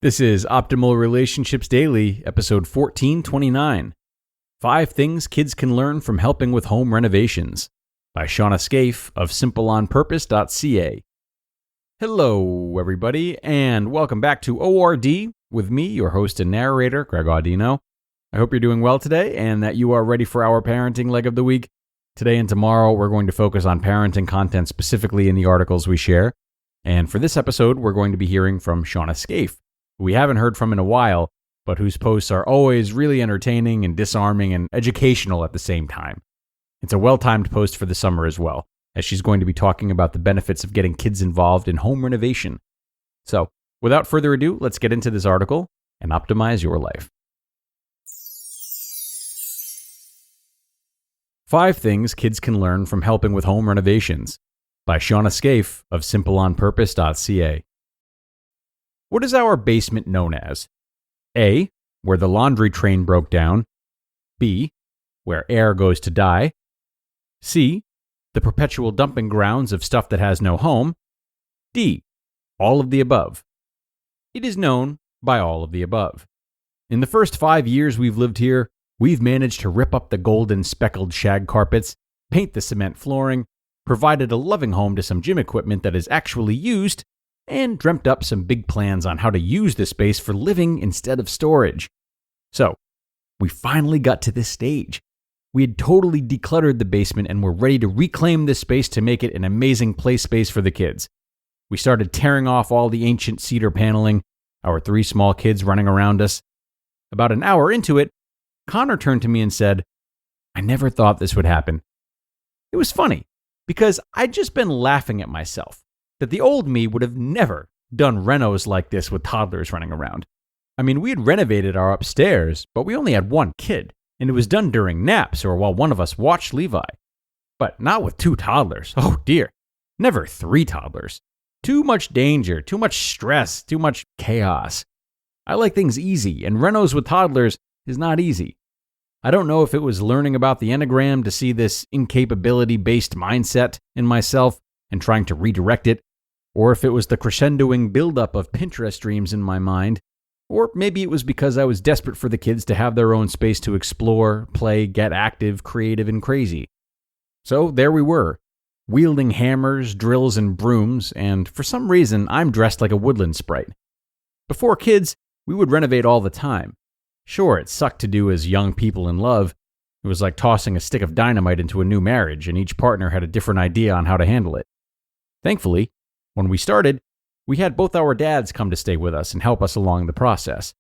This is Optimal Relationships Daily, episode 1429. 5 Things Kids Can Learn from Helping with Home Renovations by Shawna Scafe of simpleonpurpose.ca. Hello, everybody, and welcome back to ORD with me, your host and narrator, Greg Audino. I hope you're doing well today and that you are ready for our parenting leg of the week. Today and tomorrow, we're going to focus on parenting content specifically in the articles we share. And for this episode, we're going to be hearing from Shawna Scafe, who we haven't heard from in a while, but whose posts are always really entertaining and disarming and educational at the same time. It's a well-timed post for the summer as well, as she's going to be talking about the benefits of getting kids involved in home renovation. So, without further ado, let's get into this article and optimize your life. 5 Things Kids Can Learn from Helping with Home Renovations by Shawna Scafe of simpleonpurpose.ca. What is our basement known as? A, where the laundry train broke down. B, where air goes to die. C, the perpetual dumping grounds of stuff that has no home. D, all of the above. It is known by all of the above. In the first 5 years we've lived here, we've managed to rip up the golden speckled shag carpets, paint the cement flooring, provided a loving home to some gym equipment that is actually used, and dreamt up some big plans on how to use the space for living instead of storage. So, we finally got to this stage. We had totally decluttered the basement and were ready to reclaim this space to make it an amazing play space for the kids. We started tearing off all the ancient cedar paneling, our 3 small kids running around us. About an hour into it, Connor turned to me and said, "I never thought this would happen." It was funny, because I'd just been laughing at myself that the old me would have never done renos like this with toddlers running around. I mean, we had renovated our upstairs, but we only had 1 kid, and it was done during naps or while one of us watched Levi. But not with 2 toddlers. Oh dear. Never 3 toddlers. Too much danger, too much stress, too much chaos. I like things easy, and renos with toddlers is not easy. I don't know if it was learning about the Enneagram to see this incapability-based mindset in myself and trying to redirect it, or if it was the crescendoing buildup of Pinterest dreams in my mind, or maybe it was because I was desperate for the kids to have their own space to explore, play, get active, creative, and crazy. So there we were, wielding hammers, drills, and brooms, and for some reason, I'm dressed like a woodland sprite. Before kids, we would renovate all the time. Sure, it sucked to do as young people in love. It was like tossing a stick of dynamite into a new marriage, and each partner had a different idea on how to handle it. Thankfully, when we started, we had both our dads come to stay with us and help us along the process.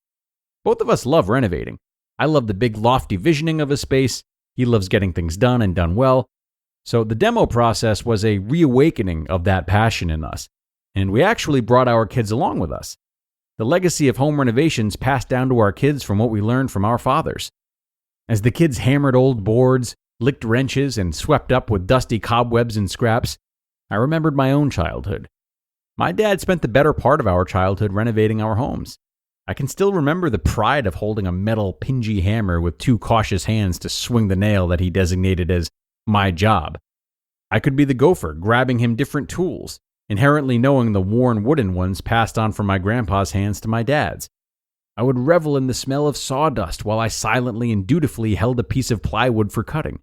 Both of us love renovating. I love the big lofty visioning of a space. He loves getting things done and done well. So the demo process was a reawakening of that passion in us, and we actually brought our kids along with us. The legacy of home renovations passed down to our kids from what we learned from our fathers. As the kids hammered old boards, licked wrenches, and swept up with dusty cobwebs and scraps, I remembered my own childhood. My dad spent the better part of our childhood renovating our homes. I can still remember the pride of holding a metal pingy hammer with 2 cautious hands to swing the nail that he designated as my job. I could be the gopher grabbing him different tools, inherently knowing the worn wooden ones passed on from my grandpa's hands to my dad's. I would revel in the smell of sawdust while I silently and dutifully held a piece of plywood for cutting.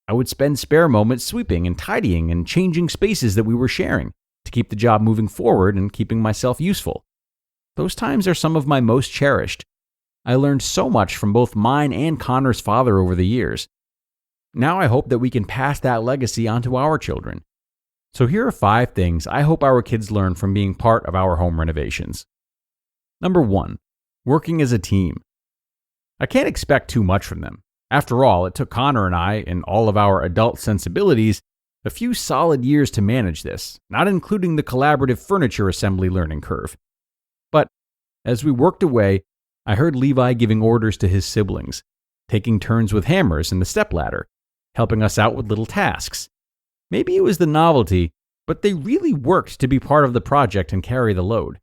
I would spend spare moments sweeping and tidying and changing spaces that we were sharing to keep the job moving forward and keeping myself useful. Those times are some of my most cherished. I learned so much from both mine and Connor's father over the years. Now I hope that we can pass that legacy on to our children. So here are 5 things I hope our kids learn from being part of our home renovations. Number 1, working as a team. I can't expect too much from them. After all, it took Connor and I, and all of our adult sensibilities, a few solid years to manage this, not including the collaborative furniture assembly learning curve. But as we worked away, I heard Levi giving orders to his siblings, taking turns with hammers and the stepladder, helping us out with little tasks. Maybe it was the novelty, but they really worked to be part of the project and carry the load.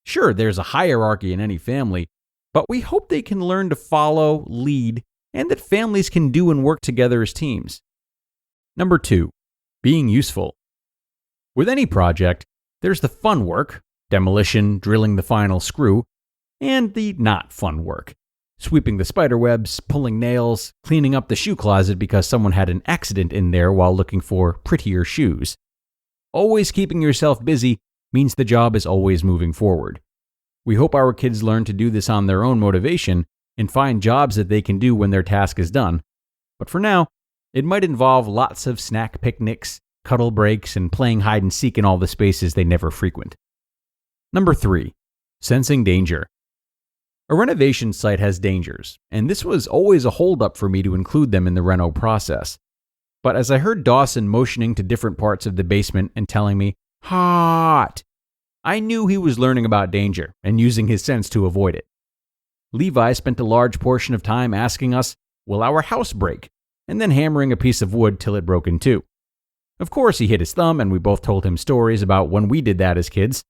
Sure, there's a hierarchy in any family, but we hope they can learn to follow, lead, and that families can do and work together as teams. Number 2, being useful. With any project, there's the fun work, demolition, drilling the final screw, and the not fun work. Sweeping the spider webs, pulling nails, cleaning up the shoe closet because someone had an accident in there while looking for prettier shoes. Always keeping yourself busy means the job is always moving forward. We hope our kids learn to do this on their own motivation and find jobs that they can do when their task is done. But for now, it might involve lots of snack picnics, cuddle breaks, and playing hide and seek in all the spaces they never frequent. Number 3. Sensing danger. A renovation site has dangers, and this was always a holdup for me to include them in the reno process. But as I heard Dawson motioning to different parts of the basement and telling me, "Hot," I knew he was learning about danger and using his sense to avoid it. Levi spent a large portion of time asking us, "Will our house break?" and then hammering a piece of wood till it broke in two. Of course, he hit his thumb, and we both told him stories about when we did that as kids.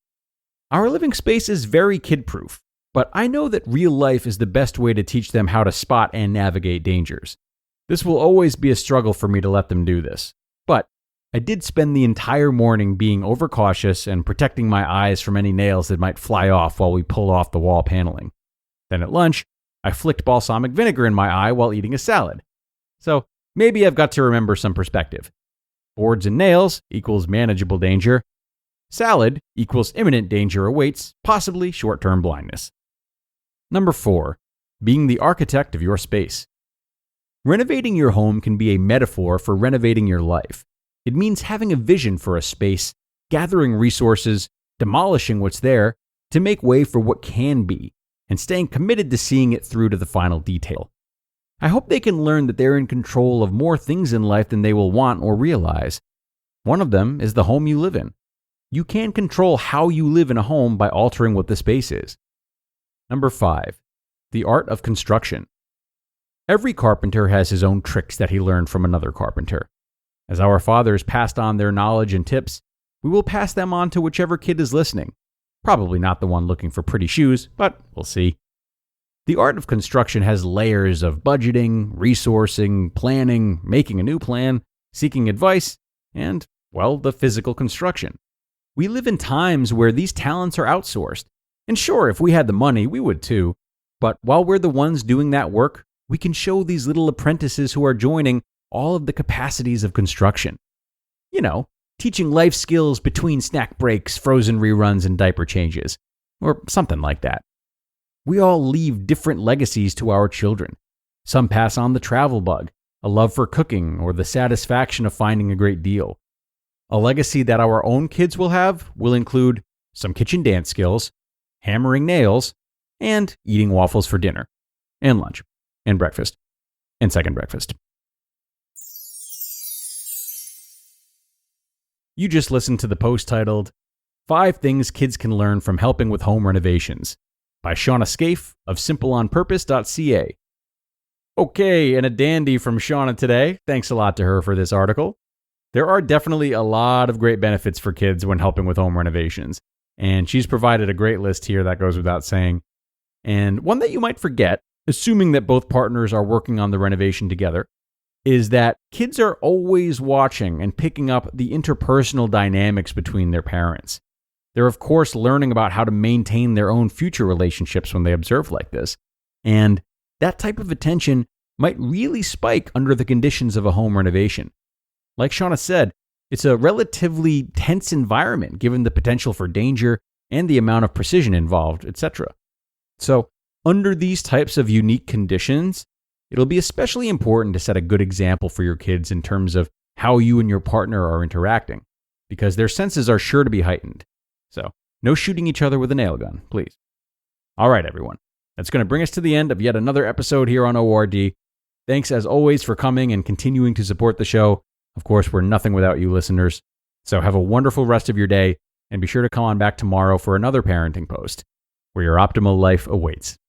Our living space is very kid-proof, but I know that real life is the best way to teach them how to spot and navigate dangers. This will always be a struggle for me to let them do this, but I did spend the entire morning being overcautious and protecting my eyes from any nails that might fly off while we pulled off the wall paneling. Then at lunch, I flicked balsamic vinegar in my eye while eating a salad. So maybe I've got to remember some perspective. Boards and nails equals manageable danger. Salad equals imminent danger awaits, possibly short-term blindness. Number 4. Being the architect of your space. Renovating your home can be a metaphor for renovating your life. It means having a vision for a space, gathering resources, demolishing what's there to make way for what can be, and staying committed to seeing it through to the final detail. I hope they can learn that they're in control of more things in life than they will want or realize. One of them is the home you live in. You can control how you live in a home by altering what the space is. Number 5. The art of construction. Every carpenter has his own tricks that he learned from another carpenter. As our fathers passed on their knowledge and tips, we will pass them on to whichever kid is listening. Probably not the one looking for pretty shoes, but we'll see. The art of construction has layers of budgeting, resourcing, planning, making a new plan, seeking advice, and, well, the physical construction. We live in times where these talents are outsourced. And sure, if we had the money, we would too. But while we're the ones doing that work, we can show these little apprentices who are joining all of the capacities of construction. You know, teaching life skills between snack breaks, frozen reruns, and diaper changes. Or something like that. We all leave different legacies to our children. Some pass on the travel bug, a love for cooking, or the satisfaction of finding a great deal. A legacy that our own kids will have will include some kitchen dance skills, hammering nails, and eating waffles for dinner, and lunch, and breakfast, and second breakfast. You just listened to the post titled, 5 Things Kids Can Learn from Helping with Home Renovations by Shawna Scafe of simpleonpurpose.ca. Okay, and a dandy from Shawna today. Thanks a lot to her for this article. There are definitely a lot of great benefits for kids when helping with home renovations, and she's provided a great list here that goes without saying. And one that you might forget, assuming that both partners are working on the renovation together, is that kids are always watching and picking up the interpersonal dynamics between their parents. They're, of course, learning about how to maintain their own future relationships when they observe like this. And that type of attention might really spike under the conditions of a home renovation. Like Shawna said, it's a relatively tense environment given the potential for danger and the amount of precision involved, etc. So, under these types of unique conditions, it'll be especially important to set a good example for your kids in terms of how you and your partner are interacting, because their senses are sure to be heightened. So, no shooting each other with a nail gun, please. All right, everyone. That's going to bring us to the end of yet another episode here on ORD. Thanks, as always, for coming and continuing to support the show. Of course, we're nothing without you listeners. So have a wonderful rest of your day, and be sure to come on back tomorrow for another parenting post, where your optimal life awaits.